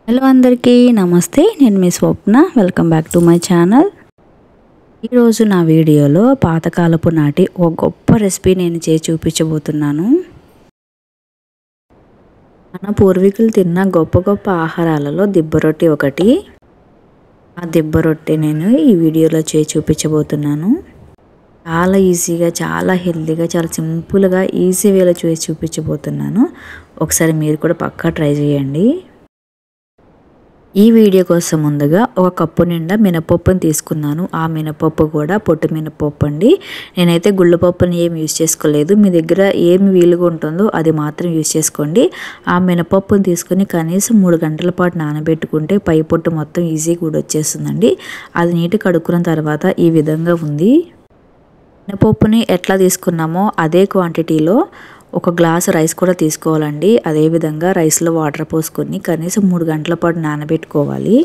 Hello అందరికీ నమస్తే, నేను మీ Swapna. Welcome back to my channel. ఈరోజు నా వీడియోలో పాతకాలపు నాటి ఒక గొప్ప రెసిపీ నేను చేసి చూపించబోతున్నాను. మన పూర్వీకులు తిన్న గొప్ప గొప్ప ఆహారాలలో దిబ్బ రొట్టె ఒకటి. ఆ దిబ్బ రొట్టె నేను ఈ వీడియోలో చేసి చూపించబోతున్నాను. చాలా ఈజీగా, చాలా హెల్తీగా, చాలా సింపుల్గా, ఈజీ వేలో చేసి చూపించబోతున్నాను. ఒకసారి మీరు కూడా పక్కా ట్రై చేయండి. ఈ వీడియో కోసం ముందుగా ఒక కప్పు నిండా మినపప్పుని తీసుకున్నాను. ఆ మినపప్పు కూడా పొట్టు మినపప్పు అండి. నేనైతే గుళ్ళపప్పుని ఏమి యూజ్ చేసుకోలేదు. మీ దగ్గర ఏమి వీలుగా ఉంటుందో అది మాత్రం యూజ్ చేసుకోండి. ఆ మినపప్పుని తీసుకొని కనీసం 3 గంటల పాటు నానబెట్టుకుంటే పై పొట్టు మొత్తం ఈజీగా కూడా వచ్చేస్తుందండి. అది నీట్గా కడుక్కున్న తర్వాత ఈ విధంగా ఉంది. మినపప్పుని ఎట్లా తీసుకున్నామో అదే క్వాంటిటీలో ఒక గ్లాస్ రైస్ కూడా తీసుకోవాలండి. అదేవిధంగా రైస్లో వాటర్ పోసుకొని కనీసం 3 గంటల పాటు నానబెట్టుకోవాలి.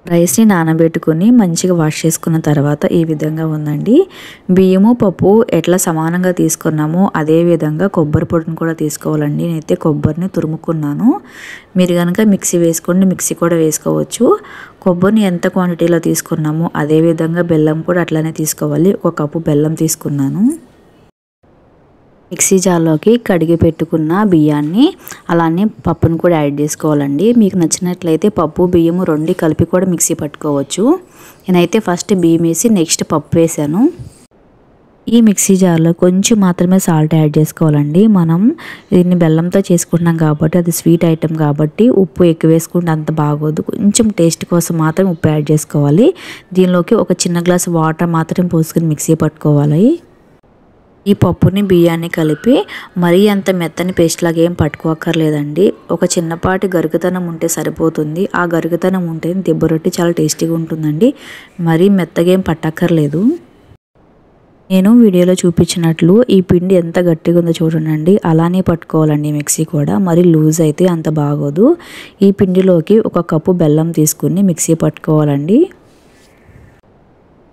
రైస్ని నానబెట్టుకొని మంచిగా వాష్ చేసుకున్న తర్వాత ఈ విధంగా ఉందండి. బియ్యము పప్పు ఎట్లా సమానంగా తీసుకున్నామో అదే విధంగా కొబ్బరి పొడిని కూడా తీసుకోవాలండి. నేనైతే కొబ్బరిని తురుముకున్నాను. మీరు కనుక మిక్సీ వేసుకోండి, మిక్సీ కూడా వేసుకోవచ్చు. కొబ్బరిని ఎంత క్వాంటిటీలో తీసుకున్నామో అదే విధంగా బెల్లం కూడా అట్లానే తీసుకోవాలి. 1 కప్పు బెల్లం తీసుకున్నాను. మిక్సీ జార్లోకి కడిగి పెట్టుకున్న బియ్యాన్ని అలానే పప్పును కూడా యాడ్ చేసుకోవాలండి. మీకు నచ్చినట్లయితే పప్పు బియ్యము 2 కలిపి కూడా మిక్సీ పట్టుకోవచ్చు. నేనైతే ఫస్ట్ బియ్యం వేసి నెక్స్ట్ పప్పు వేసాను. ఈ మిక్సీ జార్లో కొంచెం మాత్రమే సాల్ట్ యాడ్ చేసుకోవాలండి. మనం దీన్ని బెల్లంతో చేసుకుంటున్నాం కాబట్టి అది స్వీట్ ఐటెం కాబట్టి ఉప్పు ఎక్కువ వేసుకుంటే అంత బాగోదు. కొంచెం టేస్ట్ కోసం మాత్రం ఉప్పు యాడ్ చేసుకోవాలి. దీనిలోకి ఒక చిన్న గ్లాస్ వాటర్ మాత్రం పోసుకొని మిక్సీ పట్టుకోవాలి. ఈ పప్పుని బియ్యాన్ని కలిపి మరీ అంత మెత్తని పేస్ట్ లాగా ఏం పట్టుకోక్కర్లేదండి. ఒక చిన్నపాటి గరుగుతనం ఉంటే సరిపోతుంది. ఆ గరుగుతనం ఉంటే దిబ్బ రొట్టె చాలా టేస్టీగా ఉంటుందండి. మరీ మెత్తగా ఏం పట్టక్కర్లేదు. నేను వీడియోలో చూపించినట్లు ఈ పిండి ఎంత గట్టిగా ఉందో చూడండి. అలానే పట్టుకోవాలండి మిక్సీ కూడా. మరి లూజ్ అయితే అంత బాగోదు. ఈ పిండిలోకి 1 కప్పు బెల్లం తీసుకుని మిక్సీ పట్టుకోవాలండి.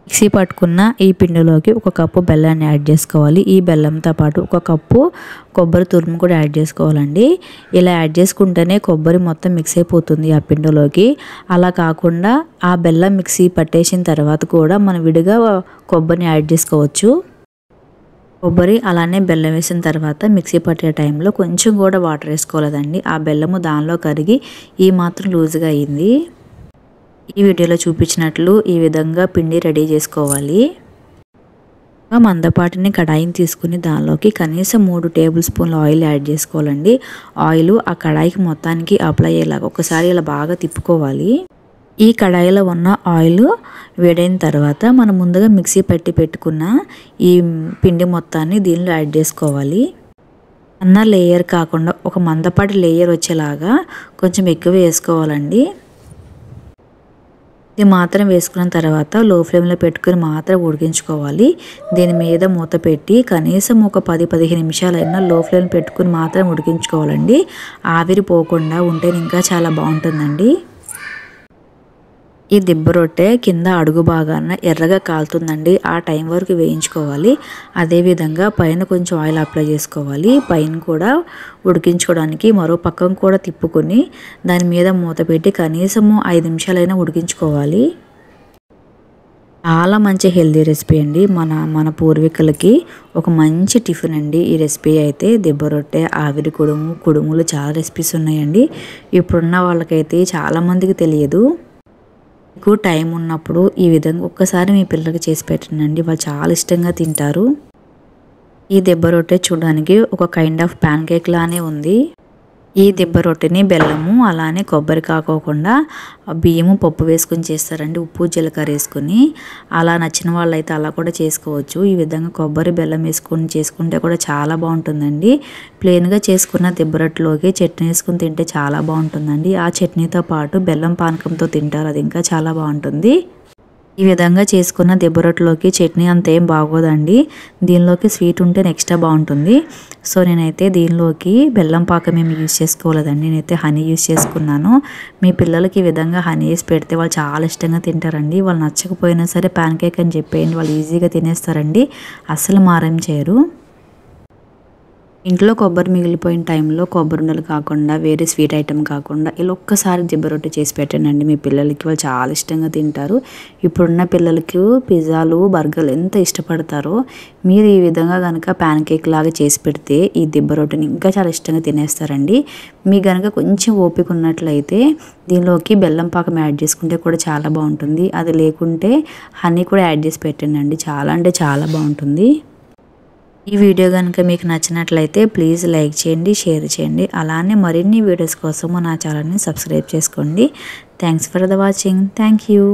మిక్సీ పట్టుకున్న ఈ పిండిలోకి 1 కప్పు బెల్లాన్ని యాడ్ చేసుకోవాలి. ఈ బెల్లంతో పాటు 1 కప్పు కొబ్బరి తురుము కూడా యాడ్ చేసుకోవాలండి. ఇలా యాడ్ చేసుకుంటేనే కొబ్బరి మొత్తం మిక్స్ అయిపోతుంది ఆ పిండిలోకి. అలా కాకుండా ఆ బెల్లం మిక్సీ పట్టేసిన తర్వాత కూడా మనం విడిగా కొబ్బరిని యాడ్ చేసుకోవచ్చు. కొబ్బరి అలానే బెల్లం వేసిన తర్వాత మిక్సీ పట్టే టైంలో కొంచెం కూడా వాటర్ వేసుకోలేదండి. ఆ బెల్లము దానిలో కరిగి ఈ మాత్రం లూజ్గా అయింది. ఈ వీడియోలో చూపించినట్లు ఈ విధంగా పిండి రెడీ చేసుకోవాలి. మందపాటిని కడాయిని తీసుకుని దానిలోకి కనీసం 3 టేబుల్ స్పూన్ల ఆయిల్ యాడ్ చేసుకోవాలండి. ఆయిల్ ఆ కడాయికి మొత్తానికి అప్లై అయ్యేలాగా ఒకసారి ఇలా బాగా తిప్పుకోవాలి. ఈ కడాయిలో ఉన్న ఆయిల్ వేడైన తర్వాత మనం ముందుగా మిక్సీ పెట్టుకున్న ఈ పిండి మొత్తాన్ని దీనిలో యాడ్ చేసుకోవాలి. అన్న లేయర్ కాకుండా ఒక మందపాటి లేయర్ వచ్చేలాగా కొంచెం ఎక్కువ వేసుకోవాలండి. ఇది మాత్రం వేసుకున్న తర్వాత లో ఫ్లేమ్లో పెట్టుకుని మాత్రం ఉడికించుకోవాలి. దీని మీద మూత పెట్టి కనీసం ఒక 10-15 నిమిషాలైనా లో ఫ్లేమ్ పెట్టుకుని మాత్రం ఉడికించుకోవాలండి. ఆవిరి పోకుండా ఉంటే ఇంకా చాలా బాగుంటుందండి. ఈ దిబ్బ రొట్టె కింద అడుగు భాగాన ఎర్రగా కాలుతుందండి. ఆ టైం వరకు వేయించుకోవాలి. అదేవిధంగా పైన కొంచెం ఆయిల్ అప్లై చేసుకోవాలి. పైన కూడా ఉడికించుకోవడానికి మరో పక్కన కూడా తిప్పుకొని దాని మీద మూత పెట్టి కనీసము 5 నిమిషాలైనా ఉడికించుకోవాలి. చాలా మంచి హెల్తీ రెసిపీ అండి. మన పూర్వీకులకి ఒక మంచి టిఫిన్ అండి ఈ రెసిపీ అయితే. దిబ్బ రొట్టె, ఆవిరి కుడుములు చాలా రెసిపీస్ ఉన్నాయండి. ఇప్పుడున్న వాళ్ళకైతే చాలామందికి తెలియదు. మీకు టైం ఉన్నప్పుడు ఈ విధంగా ఒక్కసారి మీ పిల్లలకి చేసి పెట్టండి. వాళ్ళు చాలా ఇష్టంగా తింటారు. ఈ దిబ్బ రొట్టె చూడడానికి ఒక కైండ్ ఆఫ్ ప్యాన్ కేక్ లానే ఉంది. ఈ దిబ్బ రొట్టెని బెల్లము అలానే కొబ్బరి కాకోకుండా బియ్యము పప్పు వేసుకొని చేస్తారండి. ఉప్పు జీలకర్ర వేసుకొని. అలా నచ్చిన వాళ్ళైతే అలా కూడా చేసుకోవచ్చు. ఈ విధంగా కొబ్బరి బెల్లం వేసుకొని చేసుకుంటే కూడా చాలా బాగుంటుందండి. ప్లెయిన్గా చేసుకున్న దిబ్బ రొట్టెలోకి చట్నీ వేసుకుని తింటే చాలా బాగుంటుందండి. ఆ చట్నీతో పాటు బెల్లం పానకంతో తింటారు, అది ఇంకా చాలా బాగుంటుంది. ఈ విధంగా చేసుకున్న దిబ్బ రొట్టెలోకి చట్నీ అంత ఏం బాగోదండి. దీనిలోకి స్వీట్ ఉంటే నెక్స్ట్ బాగుంటుంది. సో నేనైతే దీనిలోకి బెల్లం పాకం ఏమి యూజ్ చేసుకోలేదండి. నేనైతే హనీ యూజ్ చేసుకున్నాను. మీ పిల్లలకి ఈ విధంగా హనీ వేసి పెడితే వాళ్ళు చాలా ఇష్టంగా తింటారండి. వాళ్ళు నచ్చకపోయినా సరే ప్యాన్ కేక్ అని చెప్పేయండి, వాళ్ళు ఈజీగా తినేస్తారండి. అస్సలు మారం చేయరు. ఇంట్లో కొబ్బరి మిగిలిపోయిన టైంలో కొబ్బరి ఉండలు కాకుండా వేరే స్వీట్ ఐటెం కాకుండా ఇలా ఒక్కసారి దిబ్బ రొట్టె చేసి పెట్టండి మీ పిల్లలకి. వాళ్ళు చాలా ఇష్టంగా తింటారు. ఇప్పుడున్న పిల్లలకి పిజ్జాలు బర్గర్లు ఎంత ఇష్టపడతారో మీరు ఈ విధంగా కనుక ప్యాన్ కేక్ లాగా చేసి పెడితే ఈ దిబ్బ రొట్టెని ఇంకా చాలా ఇష్టంగా తినేస్తారండి. మీకు కనుక కొంచెం ఓపిక ఉన్నట్లయితే దీనిలోకి బెల్లం పాకం యాడ్ చేసుకుంటే కూడా చాలా బాగుంటుంది. అది లేకుంటే హనీ కూడా యాడ్ చేసి పెట్టండి. చాలా అంటే చాలా బాగుంటుంది. ఈ వీడియో కనుక మీకు నచ్చినట్లయితే ప్లీజ్ లైక్ చేయండి, షేర్ చేయండి. అలానే మరిన్ని వీడియోస్ కోసం నా ఛానల్ని సబ్స్క్రైబ్ చేసుకోండి. Thanks for the watching. Thank you.